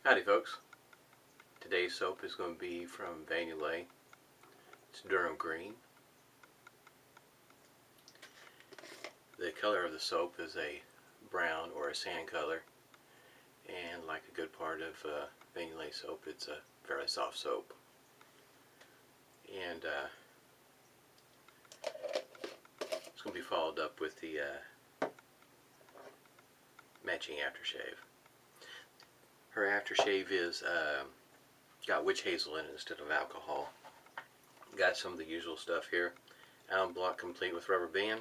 Howdy folks. Today's soap is going to be from Yulay. It's Durham Green. The color of the soap is a brown or a sand color, and like a good part of Yulay soap, it's a fairly soft soap. And it's going to be followed up with the matching aftershave. Her aftershave is got witch hazel in it instead of alcohol. Got some of the usual stuff here. Alum block complete with rubber band.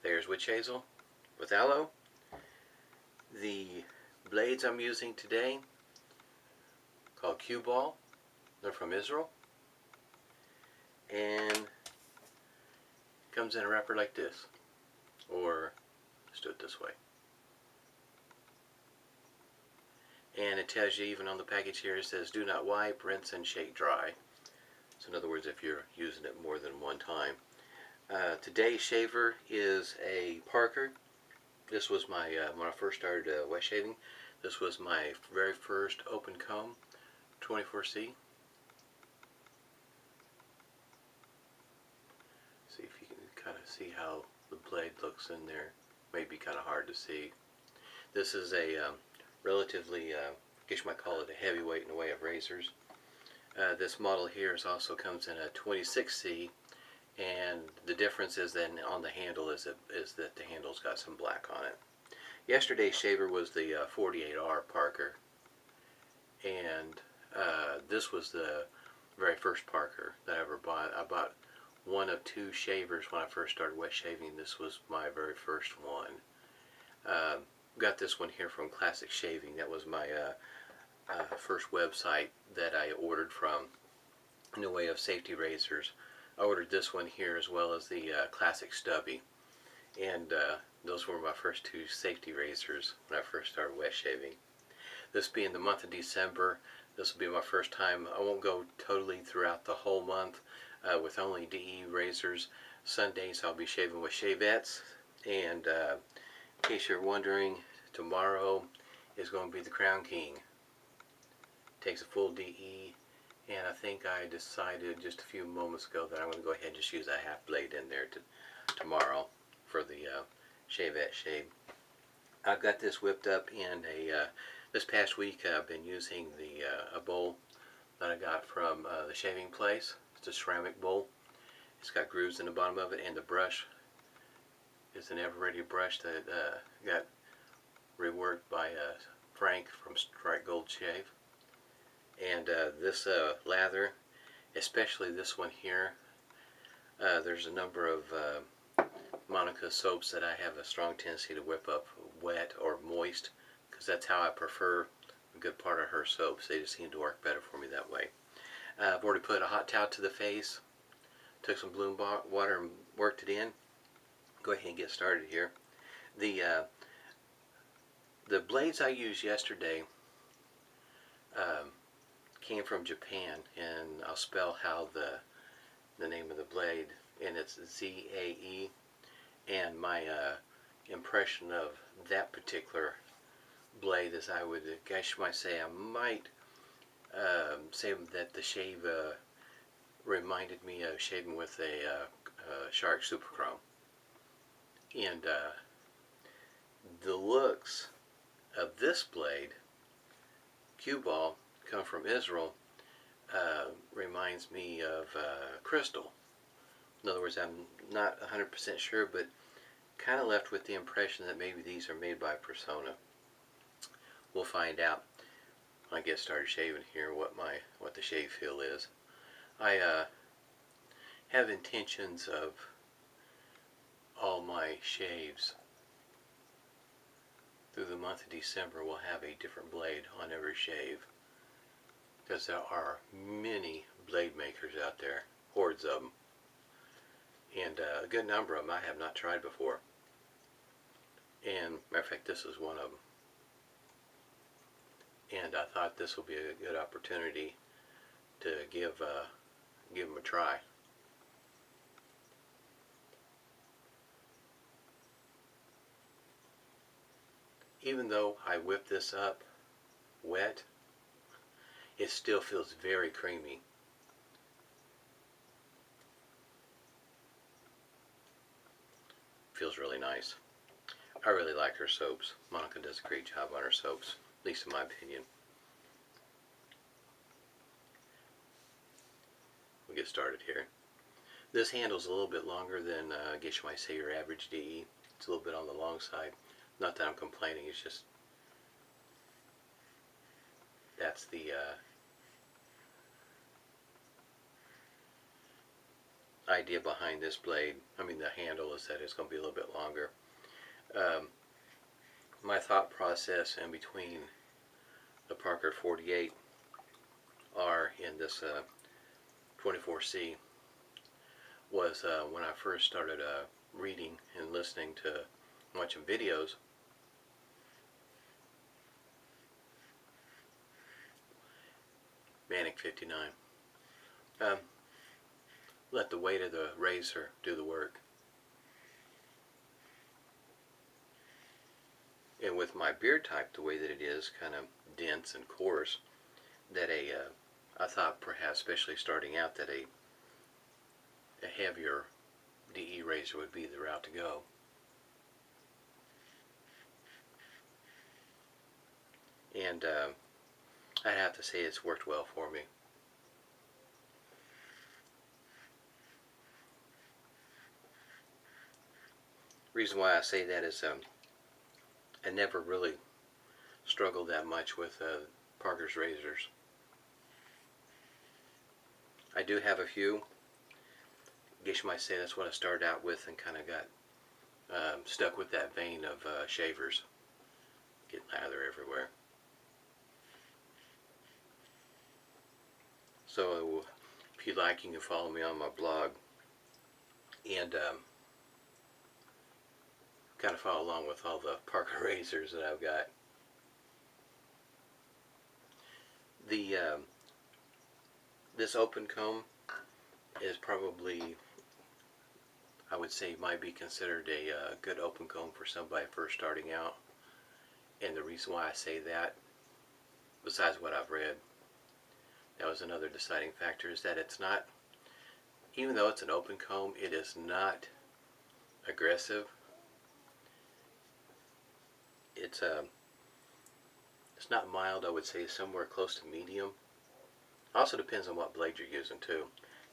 There's witch hazel with aloe. The blades I'm using today, called QBall. They're from Israel. And it comes in a wrapper like this. Or let's do it this way. And it tells you, even on the package here, it says do not wipe, rinse, and shake dry. So in other words, if you're using it more than one time. Today's shaver is a Parker. This was my, when I first started wet shaving, this was my very first open comb, 24C. See if you can kind of see how the blade looks in there. Maybe kind of hard to see. This is a relatively, I guess you might call it a heavyweight in the way of razors. This model here also comes in a 26C, and the difference is then on the handle is that the handle's got some black on it. Yesterday's shaver was the 48R Parker, and this was the very first Parker that I ever bought. I bought one of two shavers when I first started wet shaving. This was my very first one. Got this one here from Classic Shaving. That was my first website that I ordered from in the way of safety razors. I ordered this one here as well as the Classic Stubby, and those were my first two safety razors when I first started wet shaving. This being the month of December, this will be my first time. I won't go totally throughout the whole month with only DE razors. Sundays I'll be shaving with Shavettes, and in case you're wondering, tomorrow is going to be the Crown King. Takes a full DE, and I think I decided just a few moments ago that I'm going to go ahead and just use a half blade in there tomorrow for the Shavette shave. I've got this whipped up in a, this past week I've been using a bowl that I got from the shaving place. It's a ceramic bowl. It's got grooves in the bottom of it, and the brush is an ever-ready brush that got reworked by Frank from Strike Gold Shave. And this lather, especially this one here, there's a number of Monica soaps that I have a strong tendency to whip up wet or moist, because that's how I prefer a good part of her soaps. They just seem to work better for me that way. I've already put a hot towel to the face, took some bloom water and worked it in. Go ahead and get started here. The blades I used yesterday came from Japan, and I'll spell how the name of the blade, and it's ZAE. And my impression of that particular blade is, I would, I guess you might say, I might say that the shave reminded me of shaving with a Shark Super Chrome. And the looks of this blade, QBall, come from Israel, reminds me of crystal. In other words, I'm not 100% sure, but kind of left with the impression that maybe these are made by Persona. We'll find out when I get started shaving here what the shave feel is. I have intentions of all my shaves through the month of December will have a different blade on every shave, because there are many blade makers out there, hordes of them, and a good number of them I have not tried before. And matter of fact, this is one of them, and I thought this will be a good opportunity to give them a try. even though I whip this up wet, it still feels very creamy. Feels really nice. I really like her soaps. Monica does a great job on her soaps, at least in my opinion. We'll get started here. This handle's a little bit longer than I guess you might say your average DE. It's a little bit on the long side. Not that I'm complaining, it's just that's the idea behind this blade. I mean, the handle is that it's going to be a little bit longer. My thought process in between the Parker 48R and this 24C was when I first started reading and listening to watching videos. Manic 59. Let the weight of the razor do the work. And with my beard type, the way that it is, kind of dense and coarse, that I thought perhaps, especially starting out, that a heavier DE razor would be the route to go. And I have to say it's worked well for me. Reason why I say that is I never really struggled that much with Parker's razors. I do have a few. I guess you might say that's what I started out with and kind of got stuck with that vein of shavers. Getting lather everywhere. So if you like, you can follow me on my blog and kind of follow along with all the Parker razors that I've got. The this open comb is probably, I would say, might be considered a good open comb for somebody first starting out. And the reason why I say that, besides what I've read, that was another deciding factor, is that it's not, even though it's an open comb, it is not aggressive. It's not mild. I would say somewhere close to medium. Also depends on what blade you're using too.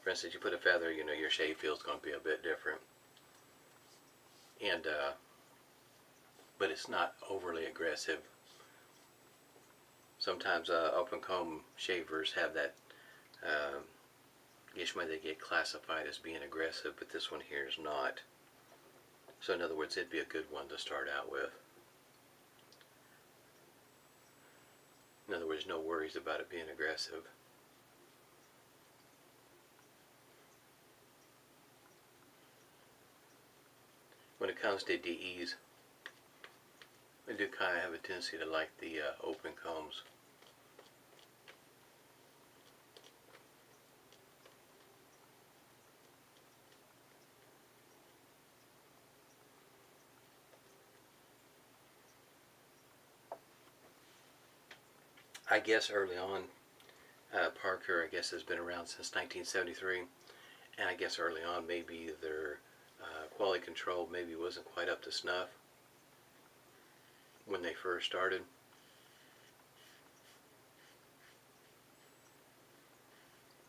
For instance, you put a feather, you know, your shave feel is going to be a bit different. And but it's not overly aggressive. Sometimes open comb shavers have that, I guess they get classified as being aggressive, but this one here is not. So in other words, it'd be a good one to start out with. In other words, no worries about it being aggressive. When it comes to DEs, I do kind of have a tendency to like the open combs. I guess early on, Parker, I guess, has been around since 1973, and I guess early on maybe their quality control maybe wasn't quite up to snuff when they first started.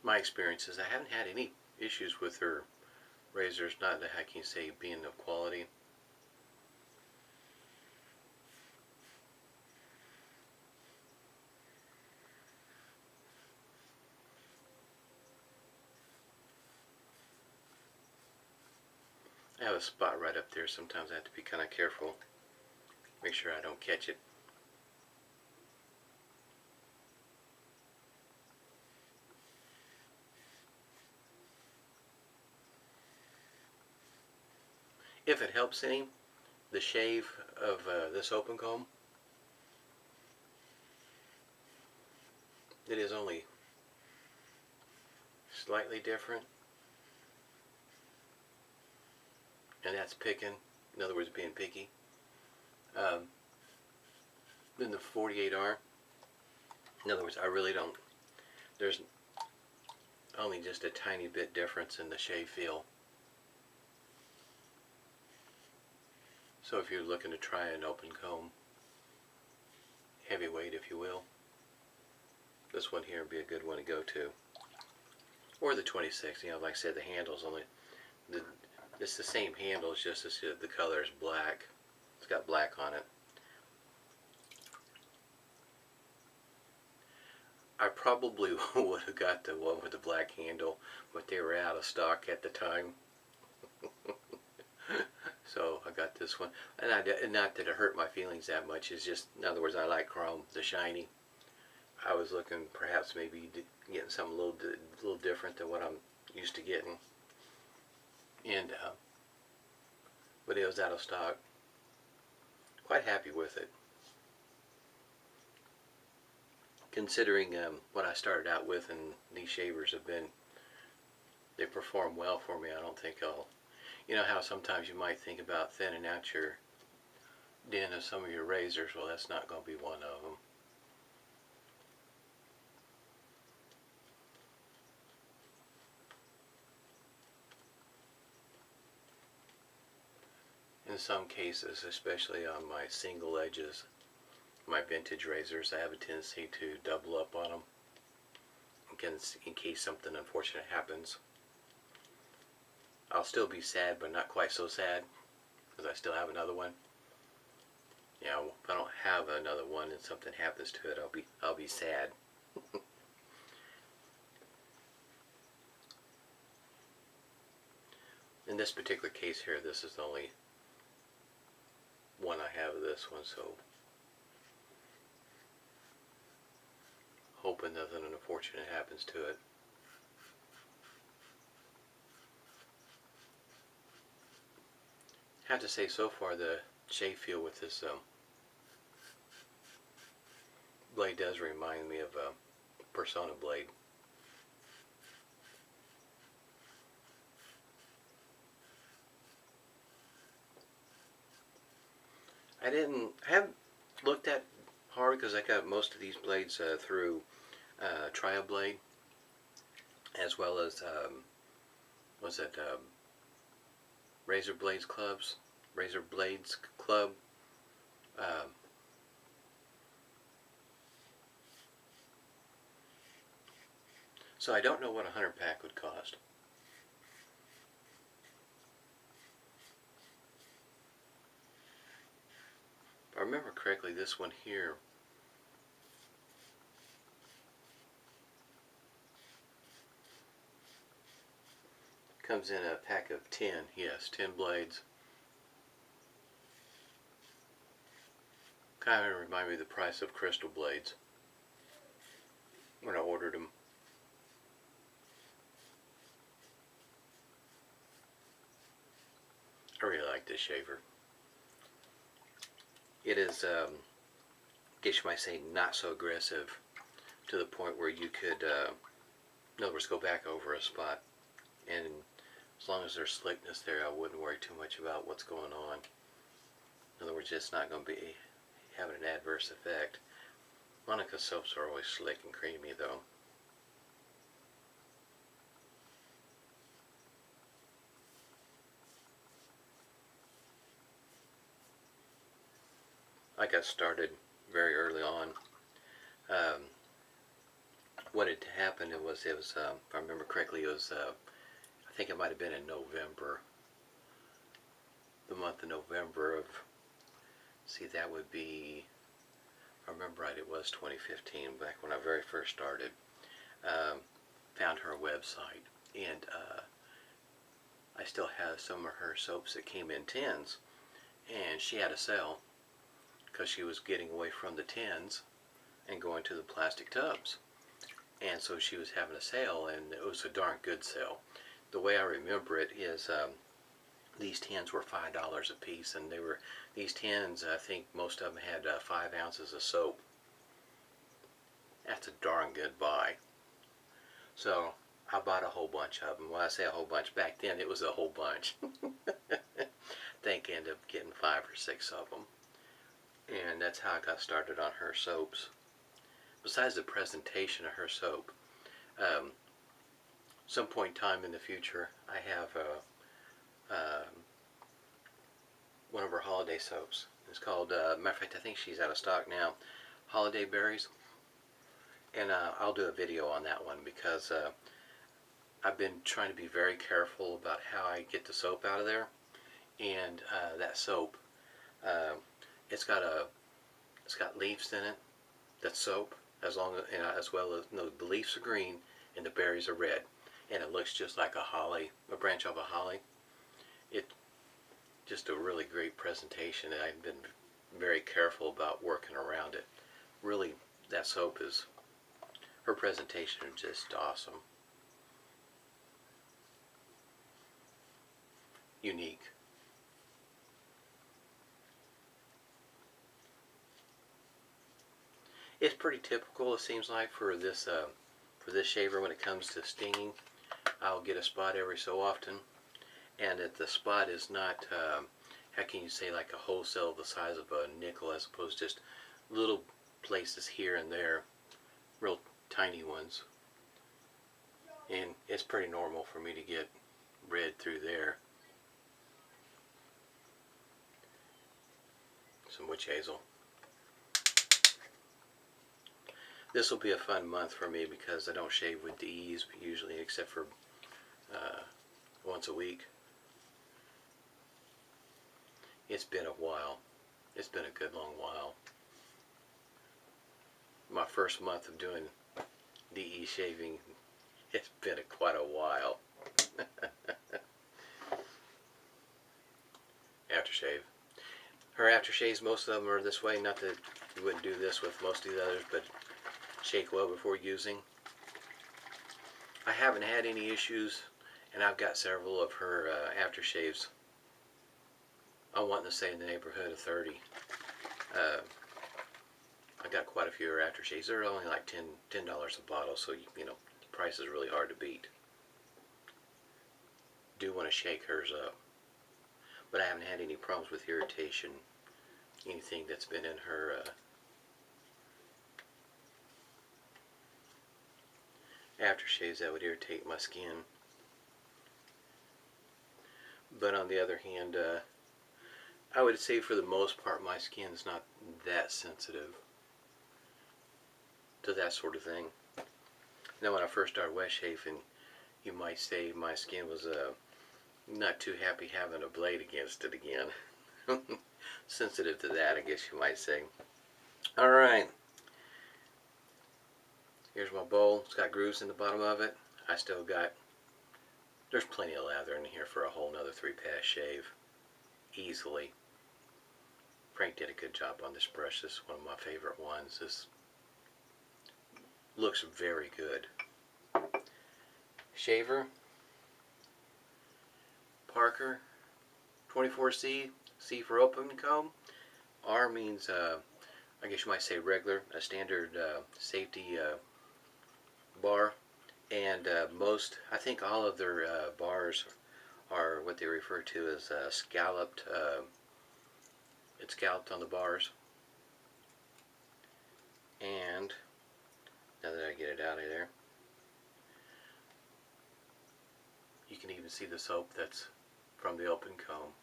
My experience is I haven't had any issues with their razors, not that I can say being of quality. I have a spot right up there. Sometimes I have to be kind of careful. Make sure I don't catch it. If it helps any, the shave of this open comb, it is only slightly different. And that's picking, in other words, being picky. than the 48R. In other words, I really don't, there's only just a tiny bit difference in the shave feel. So if you're looking to try an open comb, heavyweight if you will, this one here would be a good one to go to. Or the 26, you know, like I said, the handle's only, it's the same handle, it's just the color is black. It's got black on it. I probably would have got the one with the black handle, but they were out of stock at the time. So I got this one, and not that it hurt my feelings that much. It's just, in other words, I like chrome, the shiny. I was looking perhaps maybe getting something a little different than what I'm used to getting, and but it was out of stock. Quite happy with it, considering what I started out with, and these shavers have been, they perform well for me. I don't think I'll, you know how sometimes you might think about thinning out your den of some of your razors. Well, that's not going to be one of them. In some cases, especially on my single edges, my vintage razors, I have a tendency to double up on them in case something unfortunate happens. I'll still be sad, but not quite so sad, because I still have another one. You know, if I don't have another one and something happens to it, I'll be sad. In this particular case here, this is the only one I have of this one, so hoping nothing unfortunate happens to it. I have to say, so far the shave feel with this blade does remind me of a Persona blade. I haven't looked at hard, because I got most of these blades through Trio Blade, as well as was it Razor Blades Club. So I don't know what a 100-pack would cost. If I remember correctly, this one here comes in a pack of 10. Yes, 10 blades. Kind of remind me of the price of crystal blades when I ordered them. I really like this shaver. It is, I guess you might say, not so aggressive, to the point where you could, in other words, go back over a spot, and as long as there's slickness there, I wouldn't worry too much about what's going on. In other words, it's not going to be having an adverse effect. Monica soaps are always slick and creamy, though. I got started very early on. What had happened, it was if I remember correctly, it was I think it might have been in November, the month of November of, see, that would be, if I remember right, it was 2015, back when I very first started. Found her website, and I still have some of her soaps that came in tins, and she had a sale, because she was getting away from the tins and going to the plastic tubs. And so she was having a sale, and it was a darn good sale. The way I remember it is these tins were $5 a piece, and these tins, I think most of them had 5 ounces of soap. That's a darn good buy. So I bought a whole bunch of them. When I say a whole bunch, back then it was a whole bunch. I think I ended up getting 5 or 6 of them. And that's how I got started on her soaps. Besides the presentation of her soap, some point in time in the future, I have one of her holiday soaps. It's called, matter of fact, I think she's out of stock now, Holiday Berries. And I'll do a video on that one because I've been trying to be very careful about how I get the soap out of there. And that soap, it's got leaves in it. That soap, as well as, no, the leaves are green and the berries are red, and it looks just like a branch of a holly. It just a really great presentation, and I've been very careful about working around it. Really, that soap is, her presentation is just awesome. Unique. It's pretty typical, it seems like, for this shaver when it comes to stinging. I'll get a spot every so often, and if the spot is not, how can you say, like a wholesale the size of a nickel, as opposed to just little places here and there, real tiny ones. And it's pretty normal for me to get red through there. Some witch hazel. This will be a fun month for me because I don't shave with DEs usually, except for once a week. It's been a while. It's been a good long while. My first month of doing DE shaving, it's been quite a while. Aftershave. Her aftershaves, most of them are this way. Not that you wouldn't do this with most of the others, but shake well before using. I haven't had any issues, and I've got several of her aftershaves. I'm wanting to say in the neighborhood of 30. I got quite a few of her aftershaves. They're only like $10 a bottle, so you know, the price is really hard to beat. Do want to shake hers up, but I haven't had any problems with irritation. Anything that's been in her aftershaves that would irritate my skin. But on the other hand, I would say for the most part my skin's not that sensitive to that sort of thing. Now when I first started wet shaving, you might say my skin was not too happy having a blade against it again. Sensitive to that, I guess you might say. Alright. Here's my bowl. It's got grooves in the bottom of it. There's plenty of lather in here for a whole nother 3-pass shave. Easily. Frank did a good job on this brush. This is one of my favorite ones. This looks very good. Shaver. Parker. 24C. C for open comb. R means, I guess you might say regular, a standard safety bar. And I think all of their bars are what they refer to as scalloped. It's scalloped on the bars. And now that I get it out of there, you can even see the soap that's from the open comb.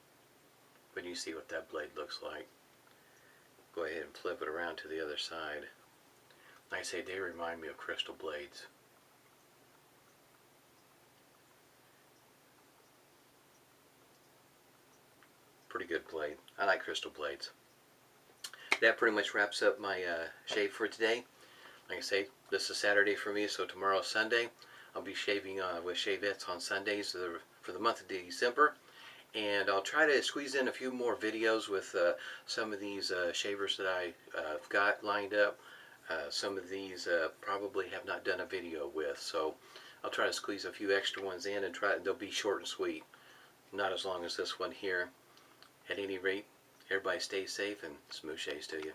But you see what that blade looks like. Go ahead and flip it around to the other side. Like I say, they remind me of crystal blades. Pretty good blade. I like crystal blades. That pretty much wraps up my shave for today. Like I say, this is Saturday for me, so tomorrow's Sunday. I'll be shaving with Shavettes on Sundays for the month of December. And I'll try to squeeze in a few more videos with some of these shavers that I've got lined up. Some of these probably have not done a video with, so I'll try to squeeze a few extra ones in and they'll be short and sweet. Not as long as this one here. At any rate, everybody stay safe and smooth shaves to you.